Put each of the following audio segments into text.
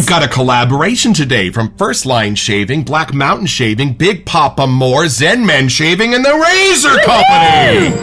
we've got a collaboration today from First Line Shaving, Black Mountain Shaving, Big Papa Moore, Zen Men Shaving, and the Razor Company.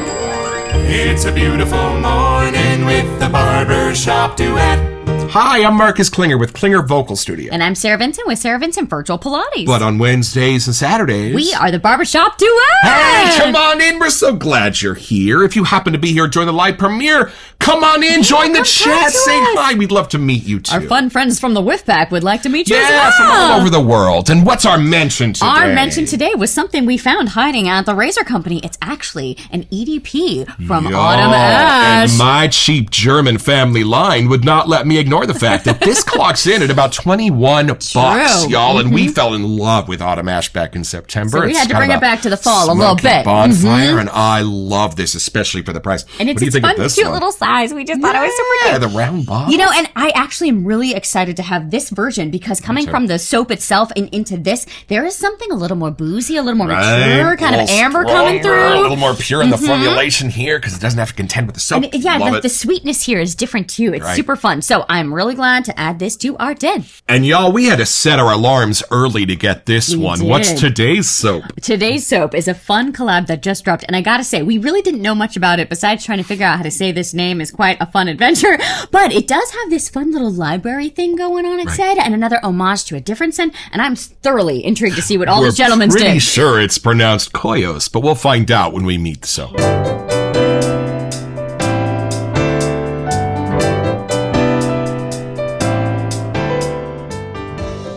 It's a beautiful morning with the Barbershop Duet. Hi, I'm Marcus Klinger with Klinger Vocal Studio. And I'm Sarah Vincent with Sarah Vincent Virtual Pilates. But on Wednesdays and Saturdays... we are the Barbershop Duet! Hey, come on in. We're so glad you're here. If you happen to be here during the live premiere, come on in, join the chat, say hi. We'd love to meet you, too. Our fun friends from the Whiff Pack would like to meet you as well. Yeah, from all over the world. And what's our mention today? Our mention today was something we found hiding at the Razor Company. It's actually an EDP from Autumn Ash. And my cheap German family line would not let me ignore the fact that this clocks in at about $21, y'all, and we fell in love with Autumn Ash back in September. So we had to bring it back to the fall a little bit. Bonfire, and I love this, especially for the price. And it's a fun, cute little size. We just thought it was super cute. Yeah, the round bottle. You know, and I actually am really excited to have this version because coming from the soap itself and into this, there is something a little more boozy, a little more mature, kind of amber coming through. A little more pure in the formulation here because it doesn't have to contend with the soap. And yeah, the sweetness here is different too. It's super fun. So I'm really glad to add this to our den. And y'all, we had to set our alarms early to get this one. Did. What's today's soap? Today's soap is a fun collab that just dropped. And I gotta say, we really didn't know much about it besides trying to figure out how to say this name is quite a fun adventure. But it does have this fun little library thing going on, it said, and another homage to a different scent. And I'm thoroughly intrigued to see what all these gentlemen did. We're pretty sure it's pronounced Coeus, but we'll find out when we meet the soap.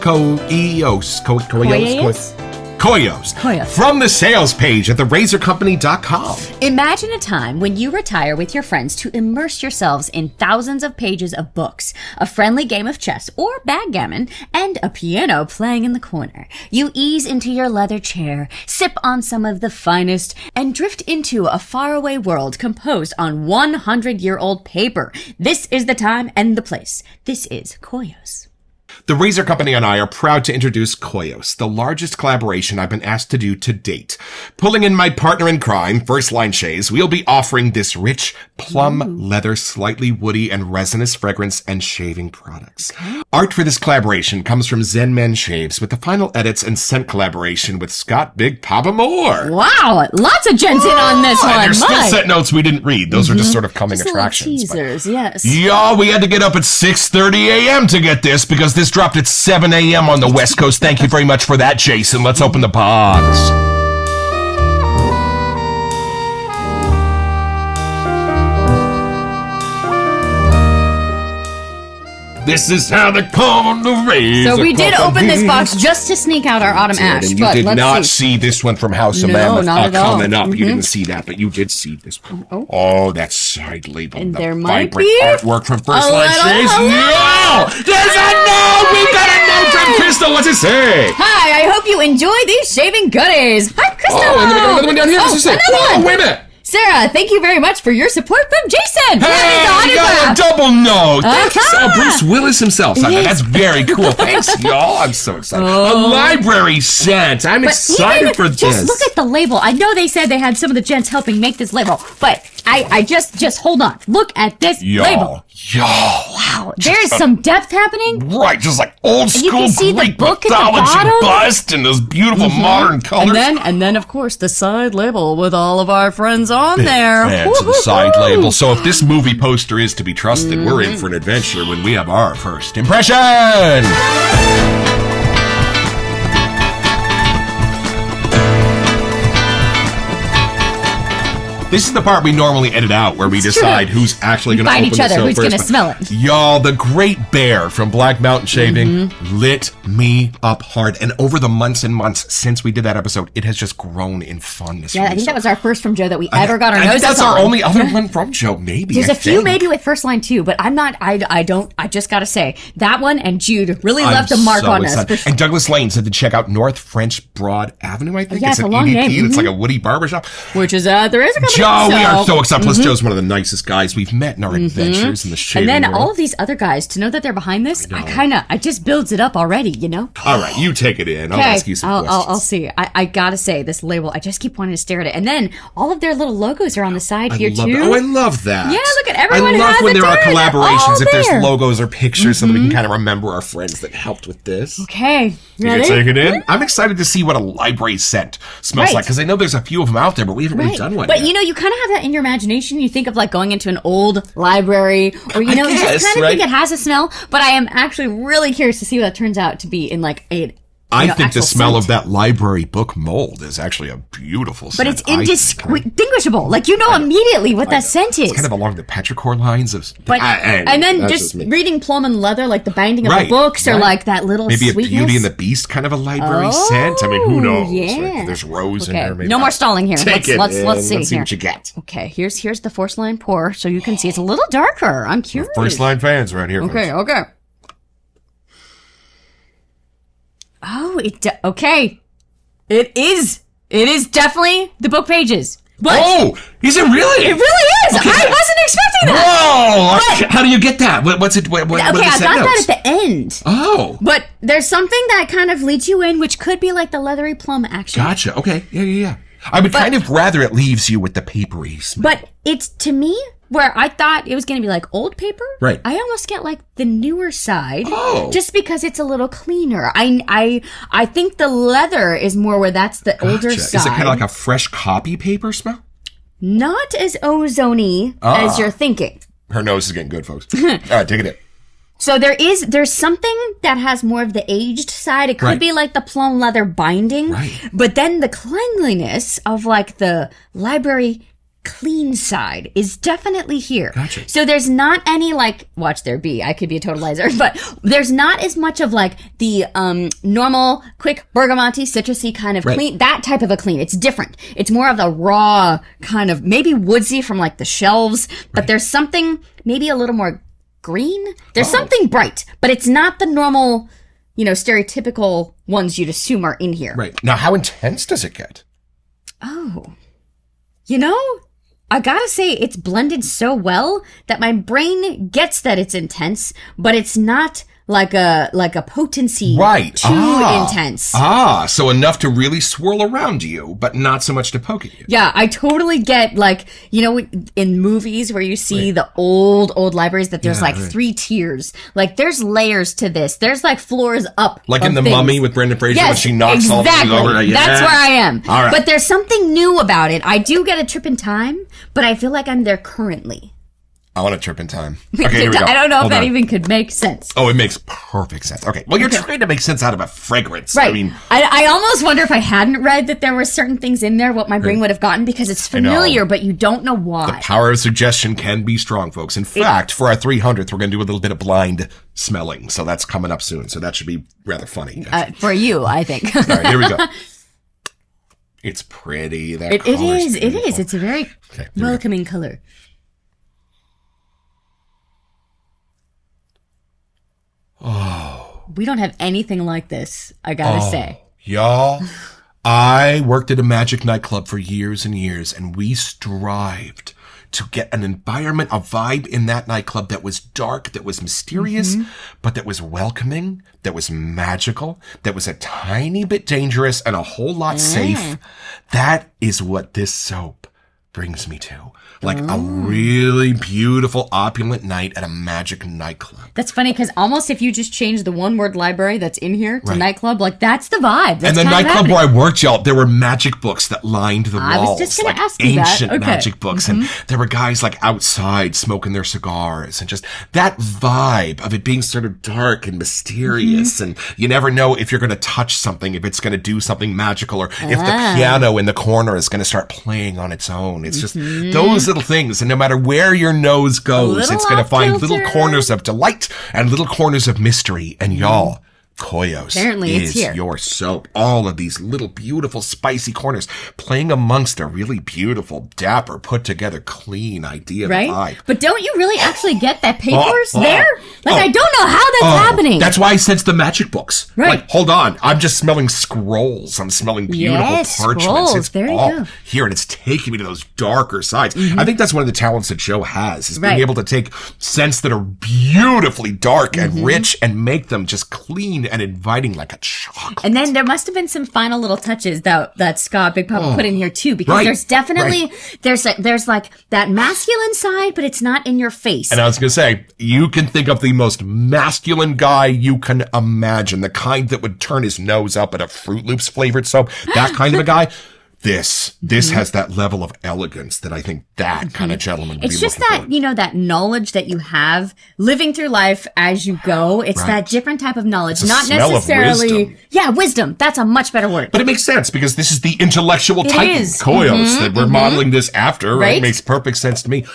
Coeus. From the sales page at therazorcompany.com. Imagine a time when you retire with your friends to immerse yourselves in thousands of pages of books, a friendly game of chess or backgammon, and a piano playing in the corner. You ease into your leather chair, sip on some of the finest, and drift into a faraway world composed on 100-year-old paper. This is the time and the place. This is Coeus. The Razor Company and I are proud to introduce Coeus, the largest collaboration I've been asked to do to date. Pulling in my partner in crime, First Line Shaves, we'll be offering this rich, plum leather, slightly woody and resinous fragrance and shaving products. Art for this collaboration comes from Zen Men Shaves with the final edits and scent collaboration with Scott Big Papa Moore. Wow, lots of gents in on this one. There's still set notes we didn't read. Those are just sort of coming just attractions. Teasers, yes. Y'all, we had to get up at 6:30 a.m. to get this because this dropped at 7 a.m. on the West Coast. Thank you very much for that, Jason. Let's open the box. This is how they call the Razor So we did Company. open this box just to sneak out our Autumn Ash. And you but did let's not see this one from House of No, Mammoth not at all. coming up. You didn't see that, but you did see this one. Oh, that side label. And the there might vibrant be artwork from First a Line little Shaves. No! There's a no! We got a no from Crystal. What's it say? Hi, I hope you enjoy these shaving goodies. Hi, Crystal. Oh, and another one down here. What's it say? Another one. Wait a minute. Sarah, thank you very much for your support from Jason. Hey, you got a double no. Thank you. Uh-huh. Bruce Willis himself. That's very cool. Thanks, y'all. I'm so excited. A library scent. I'm excited for this. Just look at the label. I know they said they had some of the gents helping make this label, but I just hold on. Look at this label. Wow, there's some depth happening. Right, just like old school you can see Greek the book mythology at the bottom. bust and those beautiful modern colors. And then of course the side label with all of our friends on there. Fans of the side label. So if this movie poster is to be trusted, we're in for an adventure when we have our first impression. This is the part we normally edit out, where we decide who's actually going to open find each the other, soap who's first. going to smell it. Y'all, the Great Bear from Black Mountain Shaving lit me up hard. And over the months and months since we did that episode, it has just grown in funness. Yeah, I think that was our first from Joe that we ever got our I think noses that's on. our only other one from Joe, maybe. There's a few maybe with First Line too, but I'm not, I just gotta say, that one and Jude really left a mark on us. And Douglas Lane said to check out North French Broad Avenue, I think. Yeah, it's a an long EDP. name. It's like a woody barbershop. Which is, there is a company. Joe, we are so excited. Plus, Joe's one of the nicest guys we've met in our adventures in the shaving And then world. all of these other guys, to know that they're behind this, it just builds it up already, you know? All right, you take it in. I'll ask you some questions. I'll see. I gotta say, this label, I just keep wanting to stare at it. And then all of their little logos are on the side here, too. Oh, I love that. Yeah, look at Everyone I love has when a there are turn. collaborations, All if there's there. logos or pictures, so that we can kind of remember our friends that helped with this. Okay, You ready? can take it in. I'm excited to see what a library scent smells Right. like, because I know there's a few of them out there, but we haven't really Right. done one But yet. you know, you kind of have that in your imagination. You think of like going into an old library, or you I know, you guess, just kind of right? think it has a smell. But I am actually really curious to see what that turns out to be in like a. I think the actual smell scent. of that library book mold is actually a beautiful But scent. it's I think. indistinguishable. Like you know immediately what that scent is. It's kind of along the petrichor lines of... But and then that's just me. reading Plum and Leather, like the binding of Right, the books, or right. like that little Maybe sweetness. a Beauty and the Beast kind of a library scent. I mean, who knows? yeah. Like, there's rose in Okay, there. Maybe no more stalling here. Take Let's see Let's see here. what you get. Okay, here's the force line pour, so you can see it's a little darker. I'm curious. First line fans right here. Okay, folks. okay. Oh, okay. It is definitely the book pages. But Oh, is it really? it really is. I wasn't expecting that. Whoa! How do you get that? What's it? What Okay, are the I scent got notes? that at the end. Oh, But there's something that kind of leads you in, which could be like the leathery plum action. gotcha. Okay, yeah. I would kind of rather it leaves you with the papery smell. But it's, to me, where I thought it was going to be like old paper. Right. I almost get like the newer side. Oh. Just because it's a little cleaner. I think the leather is more where that's the older Gotcha. side. Is it kind of like a fresh copy paper smell? Not as ozone-y as you're thinking. Her nose is getting good, folks. All right, take it in. So there's something that has more of the aged side. It could Right. be like the plum leather binding. Right. But then the cleanliness of like the library clean side is definitely here. Gotcha. So there's not any like, watch there be, I could be a totalizer, but there's not as much of like the normal quick bergamonte citrusy kind of Right. clean, that type of a clean. It's different. It's more of the raw kind of, maybe woodsy from like the shelves, but there's something maybe a little more green. There's something bright, but it's not the normal, stereotypical ones you'd assume are in here. Right. Now, how intense does it get? Oh. I gotta say, it's blended so well that my brain gets that it's intense, but it's not like a potency Right. too intense. So enough to really swirl around you, but not so much to poke at you. Yeah, I totally get, like, in movies where you see the old libraries that there's like 3 tiers. Like, there's layers to this. There's like floors up. Like of in The things. Mummy with Brendan Fraser when Yes, she knocks all the exactly. things over. Yeah. That's where I am. All right. But there's something new about it. I do get a trip in time, but I feel like I'm there currently. I want a trip in time. Okay, here we go. I don't know Hold if that on. even could make sense. Oh, it makes perfect sense. Okay. Well, you're trying to make sense out of a fragrance. Right. I mean, I almost wonder if I hadn't read that there were certain things in there, what my brain would have gotten, because it's familiar, but you don't know why. power of suggestion can be strong, folks. In fact, for our 300th, we're going to do a little bit of blind smelling. So that's coming up soon. So that should be rather funny. For you, I think. All right, here we go. It's pretty. That It color's is. It beautiful. is. It's a very Okay, here we go. welcoming color. Oh. We don't have anything like this, I gotta say. Y'all, I worked at a magic nightclub for years and years, and we strived to get an environment, a vibe in that nightclub that was dark, that was mysterious, but that was welcoming, that was magical, that was a tiny bit dangerous and a whole lot safe. That is what this soap brings me to. Like a really beautiful, opulent night at a magic nightclub. That's funny, because almost if you just change the one word library that's in here to Right. nightclub, like that's the vibe. That's And the kind of nightclub happening. where I worked, y'all, there were magic books that lined the I was walls. just gonna like ask you that. ancient Okay. magic books. And there were guys like outside smoking their cigars, and just that vibe of it being sort of dark and mysterious. And you never know if you're going to touch something, if it's going to do something magical, or if the piano in the corner is going to start playing on its own. It's just those little things. And no matter where your nose goes, little it's going to off find kilter. little corners of delight and little corners of mystery. And y'all, Coeus Apparently it's is here. your soap. All of these little beautiful spicy corners playing amongst a really beautiful, dapper, put together, clean idea of right? a vibe. But don't you really actually get that papers oh, there? Like, oh. I don't know how that's happening. That's why I sense the magic books. Right. Like, hold on. I'm just smelling scrolls. I'm smelling beautiful Yes, parchments. scrolls. It's There you all go. here, and it's taking me to those darker sides. I think that's one of the talents that Joe has, is being Right. able to take scents that are beautifully dark and rich and make them just clean and inviting like a chocolate. And then there must have been some final little touches that Scott Big Papa put in here too, because there's definitely there's like that masculine side, but it's not in your face. And I was going to say, you can think of the most masculine guy you can imagine, the kind that would turn his nose up at a Fruit Loops flavored soap, that kind of a guy. This has that level of elegance that I think that kind of gentleman would be It's just looking that, for. That knowledge that you have living through life as you go. It's that different type of knowledge, not smell of necessarily. wisdom. Yeah, wisdom. That's a much better word. But it makes sense because this is the intellectual titan, is. Coeus, that we're modeling this after. Right? It makes perfect sense to me.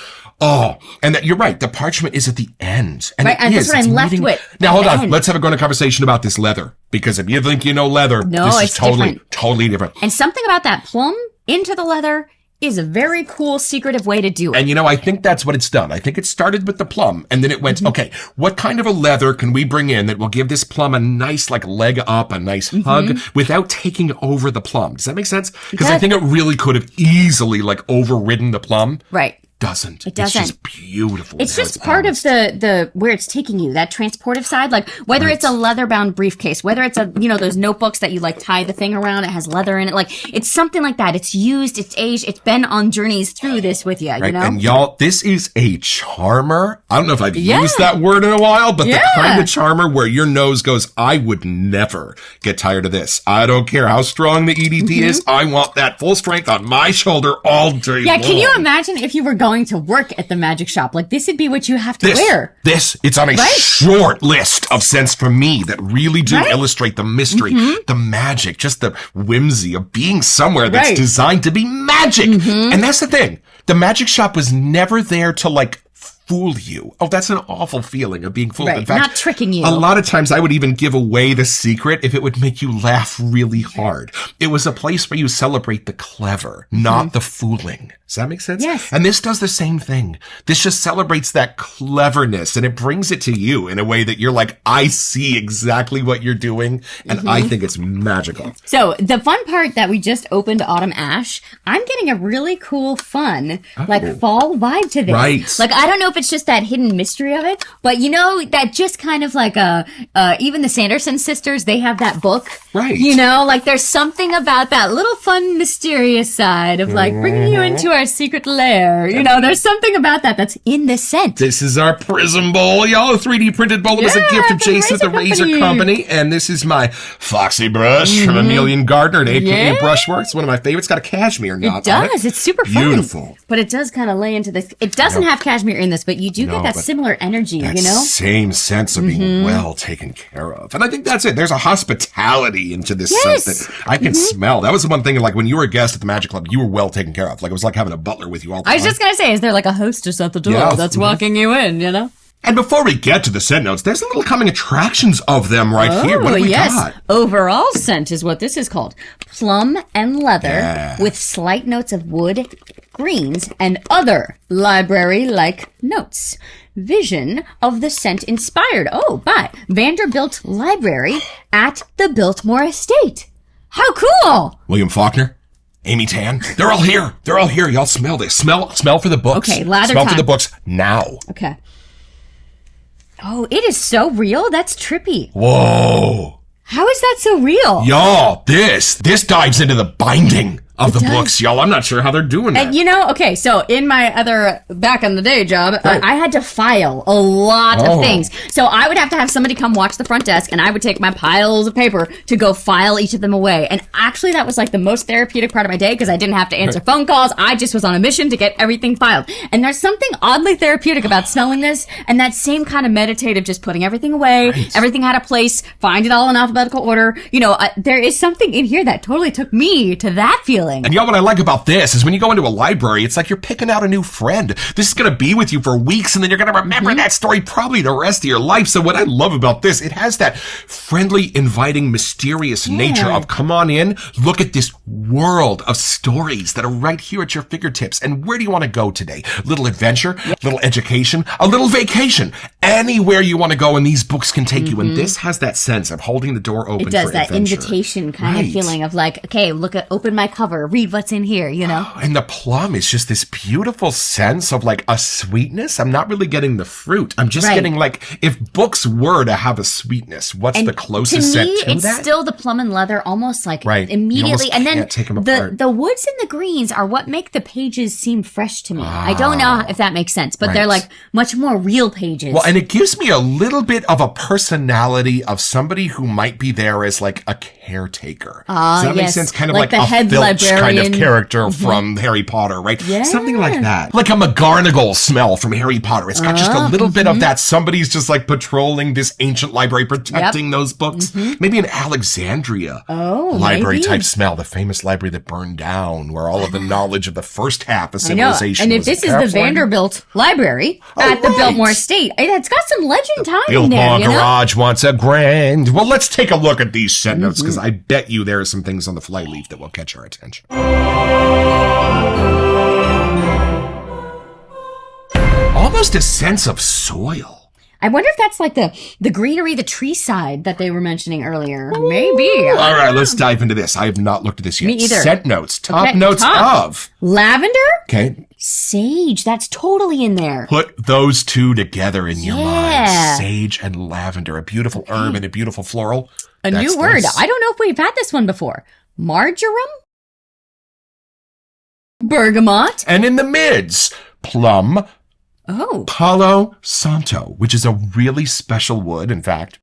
Oh, and that you're right. The parchment is at the end. And and that's what I'm left with. Now, hold on. Let's have a going conversation about this leather. Because if you think you know leather, this is totally different. And something about that plum into the leather is a very cool, secretive way to do it. And I think that's what it's done. I think it started with the plum, and then it went, okay, what kind of a leather can we bring in that will give this plum a nice, leg up, a nice hug, without taking over the plum? Does that make sense? Because I think it really could have easily, overridden the plum. Right. Doesn't. It doesn't. It's just beautiful. It's just part of the where it's taking you, that transportive side. Like whether it's a leather bound briefcase, whether it's those notebooks that you tie the thing around, it has leather in it. It's something like that. It's used, it's aged, it's been on journeys through this with you, And y'all, this is a charmer. I don't know if I've used that word in a while, but the kind of charmer where your nose goes, I would never get tired of this. I don't care how strong the EDP is. I want that full strength on my shoulder all day long. Can you imagine if you were going to work at the magic shop? This would be what you have to wear. It's on a short list of scents for me that really do illustrate the mystery, the magic, just the whimsy of being somewhere that's designed to be magic. And that's the thing. The magic shop was never there to fool you. Oh, that's an awful feeling of being fooled. Right. In fact, not tricking you. A lot of times I would even give away the secret if it would make you laugh really hard. It was a place where you celebrate the clever, not the fooling. Does that make sense? Yes. And this does the same thing. This just celebrates that cleverness and it brings it to you in a way that you're like, I see exactly what you're doing and I think it's magical. So the fun part that we just opened Autumn Ash, I'm getting a really cool, fun, fall vibe to this. Right. I don't know if it's just that hidden mystery of it, but that just kind of even the Sanderson sisters, they have that book. Right. There's something about that little fun, mysterious side of bringing you into our secret lair. There's something about that's in the scent. This is our prism bowl, y'all. A 3D printed bowl. It was a gift of Jason at the Razor Company. And this is my Foxy brush from Amelia Gardner at AKA Brushworks. One of my favorites. Got a cashmere knot on it. It does. It's super fun. Beautiful. But it does kind of lay into this. It doesn't have cashmere in this, but you do get that similar energy, that same sense of being well taken care of. And I think that's it. There's a hospitality into this scent that I can smell. That was the one thing, when you were a guest at the Magic Club, you were well taken care of. It was like having a butler with you all the time. I was just going to say, is there a hostess at the door that's walking you in, And before we get to the scent notes, there's little coming attractions of them here. What do we got? Overall scent is what this is called. Plum and leather with slight notes of wood, greens, and other library-like notes. Vision of the scent inspired, by Vanderbilt Library at the Biltmore Estate. How cool! William Faulkner, Amy Tan, they're all here. They're all here. Y'all smell this. Smell for the books. Okay, ladder Smell time. for the books now. Okay. Oh, it is so real. That's trippy. Whoa. How is that so real? Y'all, this dives into the binding of the books, y'all. I'm not sure how they're doing that. And okay, so in my other back in the day job, I had to file a lot of things. So I would have to have somebody come watch the front desk, and I would take my piles of paper to go file each of them away. And actually, that was the most therapeutic part of my day because I didn't have to answer phone calls. I just was on a mission to get everything filed. And there's something oddly therapeutic about smelling this, and that same kind of meditative, just putting everything away, everything had a place, find it all in alphabetical order. There is something in here that totally took me to that feeling. And y'all, what I like about this is when you go into a library, it's like you're picking out a new friend. This is going to be with you for weeks, and then you're going to remember that story probably the rest of your life. So what I love about this, it has that friendly, inviting, mysterious nature of come on in, look at this world of stories that are right here at your fingertips. And where do you want to go today? Little adventure, little education, a little vacation. Anywhere you want to go, and these books can take you. And this has that sense of holding the door open for adventure. It does, that invitation kind of feeling of okay, open my cover. over, read what's in here, you know? And the plum is just this beautiful sense of like a sweetness. I'm not really getting the fruit. I'm just getting like, if books were to have a sweetness, what's the closest to me, scent to it's that? still the plum and leather, almost like immediately. And then take them apart. the woods and the greens are what make the pages seem fresh to me. I don't know if that makes sense, but they're like much more real pages. Well, and it gives me a little bit of a personality of somebody who might be there as like a caretaker. Does that make sense? Kind of like the a head Filch librarian. kind of character from Harry Potter, right? Yeah. Something like that. Like a McGonagall smell from Harry Potter. It's got just a little bit of that. Somebody's just like patrolling this ancient library, protecting those books. Maybe an Alexandria library type smell. The famous library that burned down, where all of the knowledge of the first half of civilization And if was this is the Vanderbilt Library at the Biltmore Estate, it's got some legend time in there, Biltmore Garage wants a grand. Well, let's take a look at these scent notes, because I bet you there are some things on the flyleaf that will catch our attention. Almost a sense of soil. I wonder if that's like the greenery, the tree side that they were mentioning earlier. Maybe. All right, let's dive into this. I have not looked at this yet. Me either. Scent notes. Top notes of. Lavender? Okay. Sage. That's totally in there. Put those two together in your mind. Sage and lavender. A beautiful herb and a beautiful floral. A new word. I don't know if we've had this one before. Marjoram? Bergamot? And in the mids, plum. Palo Santo, which is a really special wood, in fact.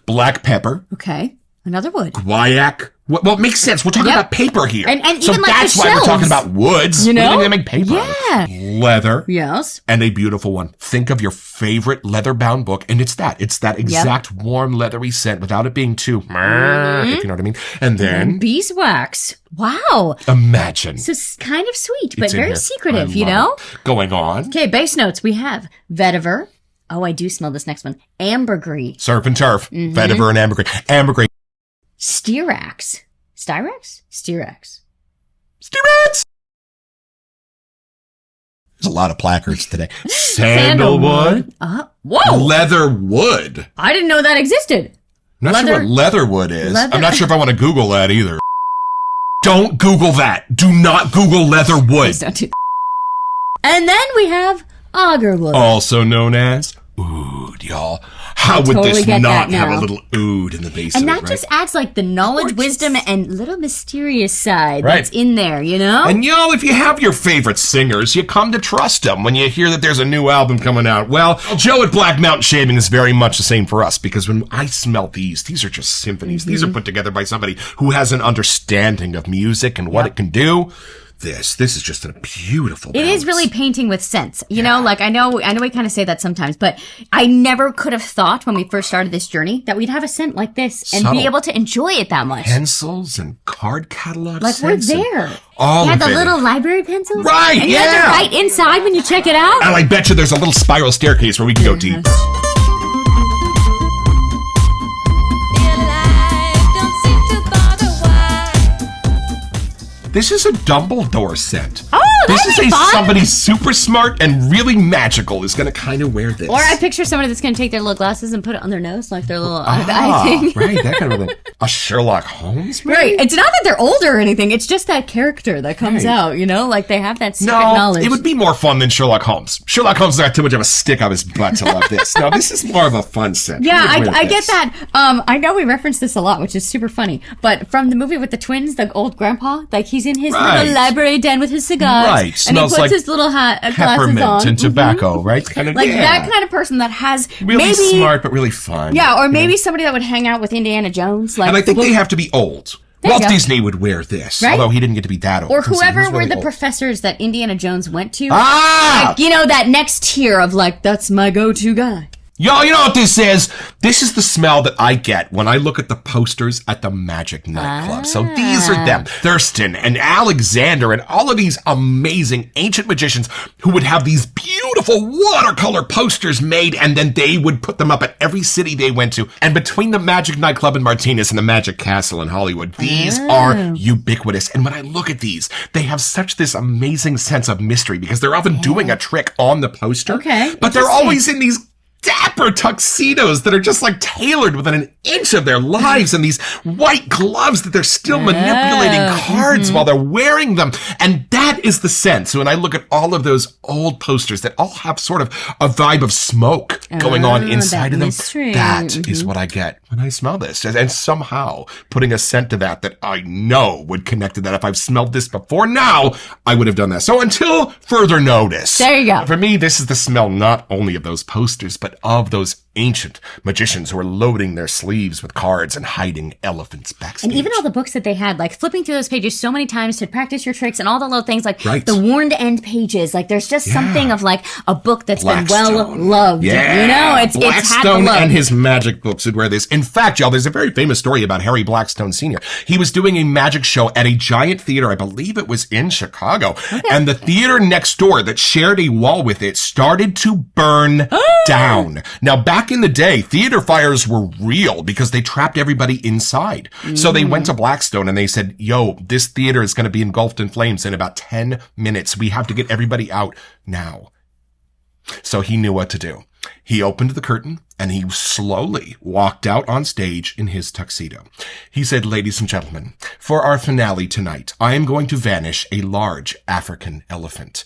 Black pepper. Okay. Another wood. Guaiac. Well, it makes sense. We're talking about paper here. And so even like that's the why shelves. we're talking about woods. You know? They make paper. Yeah. Leather. Yes. And a beautiful one. Think of your favorite leather-bound book, and it's that. It's that exact warm, leathery scent without it being too, if you know what I mean. And then beeswax. Wow. Imagine. So it's kind of sweet, but It's in very here. secretive, I you love know? it. Going on. Okay, base notes. We have vetiver. Oh, I do smell this next one. Ambergris. Surf and turf. Vetiver and ambergris. Ambergris. Styrax. Styrax? Styrax. Styrax! There's a lot of placards today. Sandalwood. Whoa! Leatherwood. I didn't know that existed. I'm not sure what leatherwood is. Leather- I'm not sure if I want to Google that either. Don't Google that. Do not Google leatherwood. Please don't do that. And then we have agarwood. Also known as oud, y'all. How would totally this get not that now. have a little oud in the base And of that it, right? just adds like the knowledge, wisdom, and little mysterious side Right. that's in there, you know? And y'all, if you have your favorite singers, you come to trust them when you hear that there's a new album coming out. Well, Joe at Black Mountain Shaving is very much the same for us, because when I smell these are just symphonies. These are put together by somebody who has an understanding of music and what it can do. This is just a beautiful It is really painting with sense. You know, like I know we kind of say that sometimes, but I never could have thought when we first started this journey that we'd have a scent like this and be able to enjoy it that much. Pencils and card catalogs. Like we're there. All You had the of it. little library pencils. Right, And you had to write inside when you check it out. And I bet you there's a little spiral staircase where we can go deep. This is a Dumbledore scent. Oh, this that'd is be fun. somebody super smart and really magical is going to kind of wear this. Or I picture somebody that's going to take their little glasses and put it on their nose, like their little eye thing. Right, that kind of thing. A Sherlock Holmes, maybe? Right. It's not that they're older or anything. It's just that character that comes out, you know? Like they have that secret knowledge. It would be more fun than Sherlock Holmes. Sherlock Holmes got too much of a stick up his butt to love this. No, this is more of a fun scent. Yeah, We would wear I get this. that. I know we reference this a lot, which is super funny. But from the movie with the twins, the old grandpa, like he's in his little library den with his cigars. Right. And he Smells puts like his little glasses peppermint on. and tobacco, right? Kind of, Like that kind of person that has really maybe smart but really fun. Yeah, or maybe somebody that would hang out with Indiana Jones. Like And I think they have to be old. There you Walt go. Disney would wear this, Right? although he didn't get to be that old. or He was whoever were really the old. professors that Indiana Jones went to. Ah! Like, you know, that next tier of like, that's my go-to guy. Y'all, you know what this is? This is the smell that I get when I look at the posters at the Magic Nightclub. So these are them. Thurston and Alexander and all of these amazing ancient magicians who would have these beautiful watercolor posters made, and then they would put them up at every city they went to. And between the Magic Nightclub in Martinez and the Magic Castle in Hollywood, these are ubiquitous. And when I look at these, they have such this amazing sense of mystery because they're often doing a trick on the poster. Okay, But they're interesting. always in these dapper tuxedos that are just like tailored within an inch of their lives, and these white gloves that they're still manipulating cards while they're wearing them. And that is the sense when I look at all of those old posters that all have sort of a vibe of smoke going on inside of them. Mystery. That is what I get when I smell this. And somehow putting a scent to that I know would connect to that. If I've smelled this before now, I would have done that. So until further notice. There you go. For me, this is the smell not only of those posters, but of those ancient magicians who are loading their sleeves with cards and hiding elephants backstage. And even all the books that they had, like flipping through those pages so many times to practice your tricks and all the little things, like the worn end pages. Like there's just something of like a book that's been well loved. Yeah. You know, it's had the love. And his magic books would wear this. In fact, y'all, there's a very famous story about Harry Blackstone Sr. He was doing a magic show at a giant theater. I believe it was in Chicago. Okay. And the theater next door that shared a wall with it started to burn down. Now, back in the day, theater fires were real because they trapped everybody inside. So they went to Blackstone and they said, yo, this theater is going to be engulfed in flames in about 10 minutes. We have to get everybody out now. So he knew what to do. He opened the curtain and he slowly walked out on stage in his tuxedo. He said, ladies and gentlemen, for our finale tonight, I am going to vanish a large African elephant.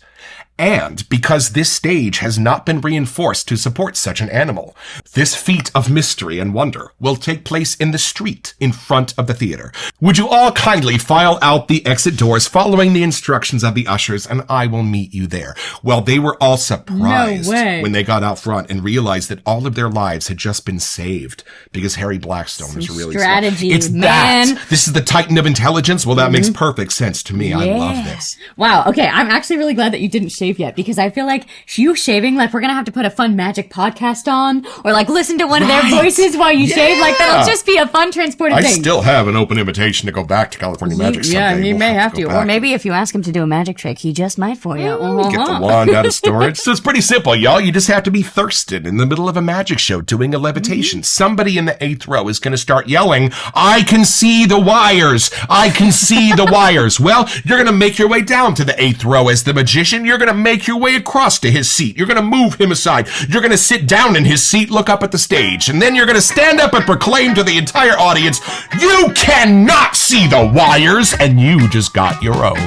And because this stage has not been reinforced to support such an animal, this feat of mystery and wonder will take place in the street in front of the theater. Would you all kindly file out the exit doors following the instructions of the ushers, and I will meet you there. Well, they were all surprised when they got out front and realized that all of their lives had just been saved because Harry Blackstone was really strategy, smart. It's man. This is the Titan of intelligence. Well, that makes perfect sense to me. Yeah. I love this. Wow. Okay. I'm actually really glad that you didn't shave yet, because I feel like you shaving, like we're going to have to put a fun magic podcast on, or like listen to one of their voices while you shave. Like that'll just be a fun transportive thing. I still have an open invitation to go back to California Magic someday. Yeah, you may have to. Or maybe if you ask him to do a magic trick, he just might for you. Get the wand out of storage. So it's pretty simple, y'all. You just have to be thirsted in the middle of a magic show doing a levitation. Somebody in the 8th row is going to start yelling, I can see the wires. I can see the wires. Well, you're going to make your way down to the 8th row as the magician. You're going to make your way across to his seat. You're going to move him aside. You're going to sit down in his seat, look up at the stage, and then you're going to stand up and proclaim to the entire audience, you cannot see the wires, and you just got your own.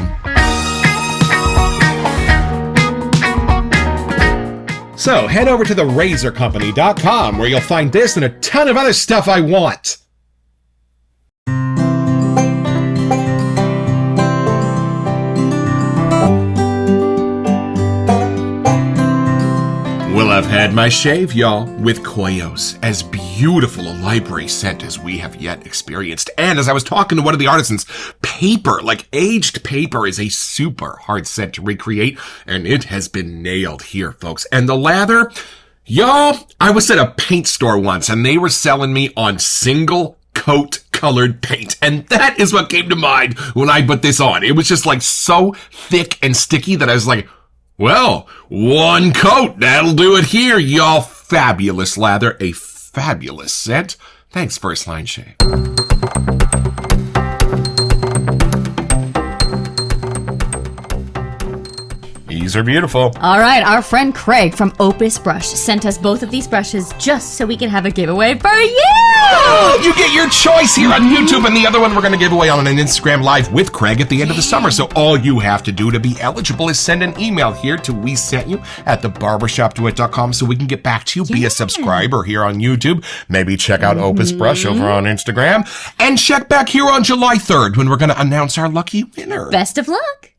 So head over to therazorcompany.com where you'll find this and a ton of other stuff I want. Well, I've had my shave, y'all, with Coeus, as beautiful a library scent as we have yet experienced. And as I was talking to one of the artisans, paper, like aged paper, is a super hard scent to recreate, and it has been nailed here, folks. And the lather, y'all, I was at a paint store once, and they were selling me on single coat colored paint. And that is what came to mind when I put this on. It was just like so thick and sticky that I was like, well, one coat, that'll do it here, y'all. Fabulous lather, a fabulous scent. Thanks, First Line Shave. These are beautiful. All right, our friend Craig from Opus Brush sent us both of these brushes just so we can have a giveaway for you! Oh, you get your choice here on YouTube, and the other one we're going to give away on an Instagram Live with Craig at the end of the summer. So all you have to do to be eligible is send an email here to WeSentYou@theBarbershopDuet.com so we can get back to you. Be a subscriber here on YouTube. Maybe check out Opus Brush over on Instagram. And check back here on July 3rd when we're going to announce our lucky winner. Best of luck!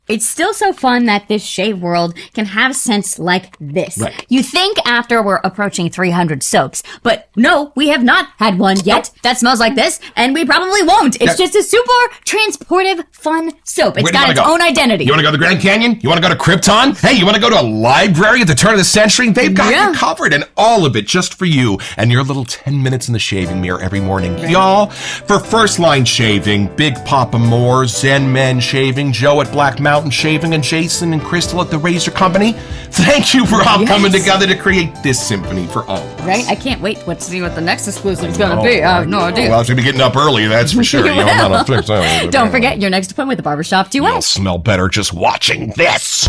It's still so fun that this shave world can have scents like this. Right. You think after we're approaching 300 soaks, but no, we have not had one yet that smells like this, and we probably won't. It's just a super transportive, fun soap. It's got its own identity. You want to go to the Grand Canyon? You want to go to Krypton? Hey, you want to go to a library at the turn of the century? They've got you covered, and all of it just for you and your little 10 minutes in the shaving mirror every morning. Right. Y'all, for First Line Shaving, Big Papa Moore, Zen Men Shaving, Joe at Black Mountain Shaving, and Jason and Crystal at the Razor Company, thank you for all coming together to create this symphony for all of us. Right? I can't wait to see what the next exclusive is going to be. I have no idea. Well, it's going to be getting up early, that's for sure. Don't forget your next appointment with the Barbershop Duet. You'll smell better just watching this.